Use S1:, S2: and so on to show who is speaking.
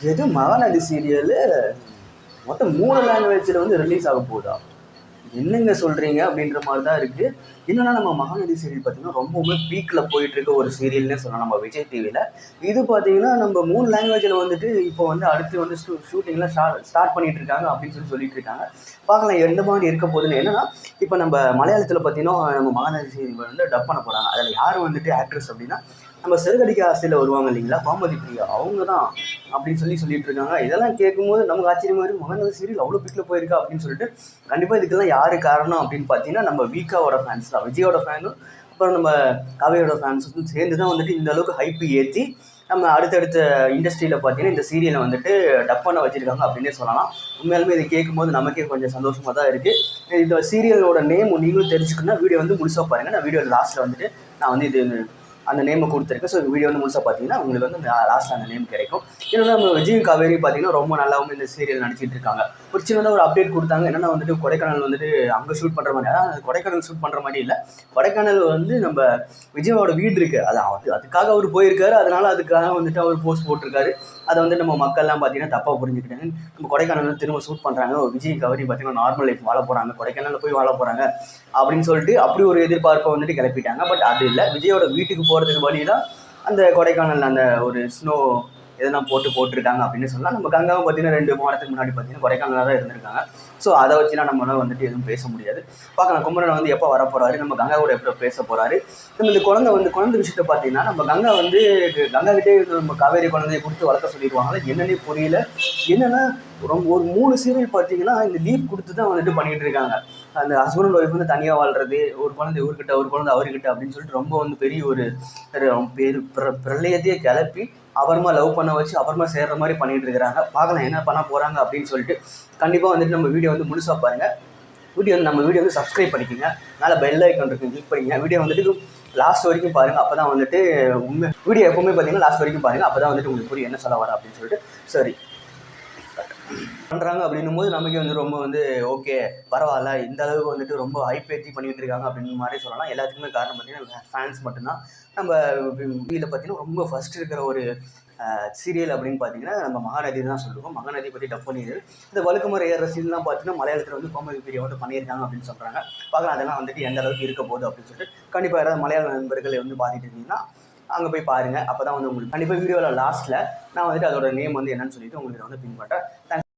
S1: எது மகாநதி சீரியலு மொத்தம் 3 லாங்குவேஜில் வந்து ரிலீஸ் ஆக போகுதா? என்னங்க சொல்கிறீங்க அப்படின்ற மாதிரி தான் இருக்குது. என்னன்னா நம்ம மகாநதி சீரியல் பார்த்தீங்கன்னா ரொம்பவுமே பீக்கில் போயிட்டுருக்க ஒரு சீரியல்னே சொல்லலாம் நம்ம விஜய் டிவியில். இது பார்த்தீங்கன்னா நம்ம 3 லாங்குவேஜில் வந்துட்டு இப்போ வந்து அடுத்து வந்து ஷூட்டிங்லாம் ஸ்டார்ட் பண்ணிட்டு இருக்காங்க அப்படின்னு சொல்லிட்டு இருக்காங்க. பார்க்கலாம் எந்த மாதிரி இருக்க போகுதுன்னு. என்னன்னா இப்போ நம்ம மலையாளத்தில் பார்த்தீங்கன்னா நம்ம மகாநதி சீரியல் வந்து டப் பண்ண போகிறாங்க. அதில் யார் வந்துட்டு ஆக்ட்ரஸ் அப்படின்னா நம்ம சிறுகடிக்க ஆசையில் வருவாங்க இல்லைங்களா, கோமதி பிரியா அவங்க தான் அப்படின்னு சொல்லிட்டு இருக்காங்க. இதெல்லாம் கேட்கும்போது நமக்கு ஆச்சரியமா இருக்கு. மகாநதி சீரியல் அவ்வளோ பீக்கில் போயிருக்கா அப்படின்னு சொல்லிட்டு. கண்டிப்பாக இதுக்கெல்லாம் யாரு காரணம் அப்படின்னு பார்த்தீங்கன்னா நம்ம வீக்காவோட ஃபேன்ஸ் தான். விஜயோட ஃபேனும் அப்புறம் நம்ம காவியோட ஃபேன்ஸுக்கும் சேர்ந்து தான் வந்துட்டு இந்த அளவுக்கு ஹைப்பு ஏற்றி நம்ம அடுத்தடுத்த இண்டஸ்ட்ரியில் பார்த்தீங்கன்னா இந்த சீரியலை வந்துட்டு டப் பண்ண வச்சுருக்காங்க அப்படின்னே சொல்லலாம். உண்மையாலுமே இதை கேட்கும்போது நமக்கே கொஞ்சம் சந்தோஷமாக தான் இருக்குது. இந்த சீரியலோட நேம் நீங்களும் தெரிஞ்சுக்கணும்னா வீடியோ வந்து முழுசாக பாருங்கள். நான் வீடியோ லாஸ்ட்டில் வந்துட்டு நான் வந்து இது அந்த நேமை கொடுத்துருக்கேன். ஸோ வீடியோ வந்து முழுசாக பார்த்தீங்கன்னா உங்களுக்கு வந்து லாஸ்ட்டில் அந்த நேம் கிடைக்கும். ஏன்னா நம்ம விஜய் காவேரி பார்த்தீங்கன்னா ரொம்ப நல்லாவும் இந்த சீரியல் நடிச்சிட்டு இருக்காங்க. ஒரு சின்னதாக ஒரு அப்டேட் கொடுத்தாங்க. என்னென்னா வந்துட்டு கொடைக்கானல் வந்துட்டு அங்கே ஷூட் பண்ணுற மாதிரி, அதாவது கொடைக்கானல் ஷூட் பண்ணுற மாதிரி இல்லை. கொடைக்கானல் வந்து நம்ம விஜயோட வீடு இருக்குது, அதுக்காக அவர் போயிருக்காரு. அதனால அதுக்காக வந்துட்டு அவர் போஸ்ட் போட்டிருக்காரு. அதை வந்து நம்ம மக்கள்லாம் பார்த்தீங்கன்னா தப்பாக புரிஞ்சுக்கிட்டாங்க. நம்ம கொடைக்கானல் வந்து திரும்ப ஷூட் பண்ணுறாங்க, விஜய் கவரி பார்த்தீங்கன்னா நார்மல் லைஃப் வாழ போகிறாங்க, கொடைக்கானலில் போய் வாழ போகிறாங்க அப்படின்னு சொல்லிட்டு அப்படி ஒரு எதிர்பார்ப்பை வந்துட்டு கிளப்பிட்டாங்க. பட் அது இல்லை, விஜயோட வீட்டுக்கு போகிறதுக்கு வழி தான் அந்த கொடைக்கானல் அந்த ஒரு ஸ்னோ எதெல்லாம் போட்டிருக்காங்க அப்படின்னு சொல்லலாம். நம்ம கங்காவும் பார்த்தீங்கன்னா 2 மாதத்துக்கு முன்னாடி பார்த்தீங்கன்னா கொடைக்கானலாக தான் இருந்திருக்காங்க. ஸோ அதை வச்சுலாம் நம்மளால் வந்துட்டு எதுவும் பேச முடியாது. பார்க்கலாம் குமரன் வந்து எப்போ வர போகிறாரு, நம்ம கங்கா கூட எப்போ பேச போகிறாரு. நம்ம இந்த குழந்தை விஷயத்தை பார்த்தீங்கன்னா நம்ம கங்கா கிட்டே நம்ம காவேரி குழந்தைய கொடுத்து வளர்க்க சொல்லிடுவாங்களா என்னன்னே புரியல. என்னன்னா ஒரு 3 சீரியல் பார்த்தீங்கன்னா இந்த லீவ் கொடுத்து தான் வந்துட்டு பண்ணிட்டு இருக்காங்க. அந்த ஹஸ்பண்ட் அண்ட் ஒய்ஃப் வந்து தனியாக வாழ்றது, ஒரு குழந்தை இவர்கிட்ட ஒரு குழந்தை அவர்கிட்ட அப்படின்னு சொல்லிட்டு ரொம்ப வந்து பெரிய ஒரு பிரளயத்தையே கிளப்பி அப்புறமா லவ் பண்ண வச்சு அப்புறமா சேர்ற மாதிரி பண்ணிட்டு இருக்கிறாங்க. பார்க்கலாம் என்ன பண்ண போகிறாங்க அப்படின்னு சொல்லிட்டு. கண்டிப்பாக வந்துட்டு நம்ம வீடியோ வந்து முழுசாக பாருங்கள். நம்ம வீடியோ வந்து சப்ஸ்கிரைப் பண்ணிக்கோங்க. மேலே பெல் ஐக்கான் இருக்குது, கிளிக் பண்ணிங்க. வீடியோ வந்துட்டு லாஸ்ட் வரைக்கும் பாருங்கள். அப்போ தான் வந்துட்டு வீடியோ எப்போவுமே பார்த்தீங்கன்னா லாஸ்ட் வரைக்கும் பாருங்கள். அப்போ தான் வந்துட்டு உங்களுக்கு புரியும் என்ன சொல்ல வர அப்படின்னு சொல்லிட்டு. சரி பண்ணுறாங்க அப்படின்னும் போது நமக்கு வந்து ரொம்ப வந்து ஓகே பரவாயில்ல, இந்த அளவுக்கு வந்துட்டு ரொம்ப ஹைப் ஏற்றி பண்ணிகிட்டு இருக்காங்க அப்படின்னு மாதிரி சொல்லலாம். எல்லாத்துக்குமே காரணம் பார்த்தீங்கன்னா ஃபேன்ஸ் மட்டும்தான். நம்ம வீட்டில் பார்த்தீங்கன்னா ரொம்ப ஃபஸ்ட் இருக்கிற ஒரு சீரியல் அப்படின்னு பார்த்தீங்கன்னா நம்ம மகாநதி தான் சொல்லுவோம். மகாநதி பற்றி டப் பண்ணிடுது. இந்த வழுக்குமறை ஏற சீன்லாம் பார்த்தீங்கன்னா மலையாளத்தில் வந்து கோமதி பிரியாவோட பண்ணியிருக்காங்க அப்படின்னு சொல்கிறாங்க. பார்க்கலாம் அதெல்லாம் வந்துட்டு எந்த அளவுக்கு இருக்க போகுது அப்படின்னு சொல்லிட்டு. கண்டிப்பாக யாராவது மலையாள நண்பர்களை வந்து பார்த்துட்டு இருந்தீங்கன்னா அங்கே போய் பாருங்கள். அப்போ தான் வந்து உங்களுக்கு கண்டிப்பாக வீடியோவில் லாஸ்ட்டில் நான் வந்துட்டு அதோட நேம் வந்து என்னன்னு சொல்லிட்டு உங்களுக்கு வந்து பின் பண்ணுறேன்.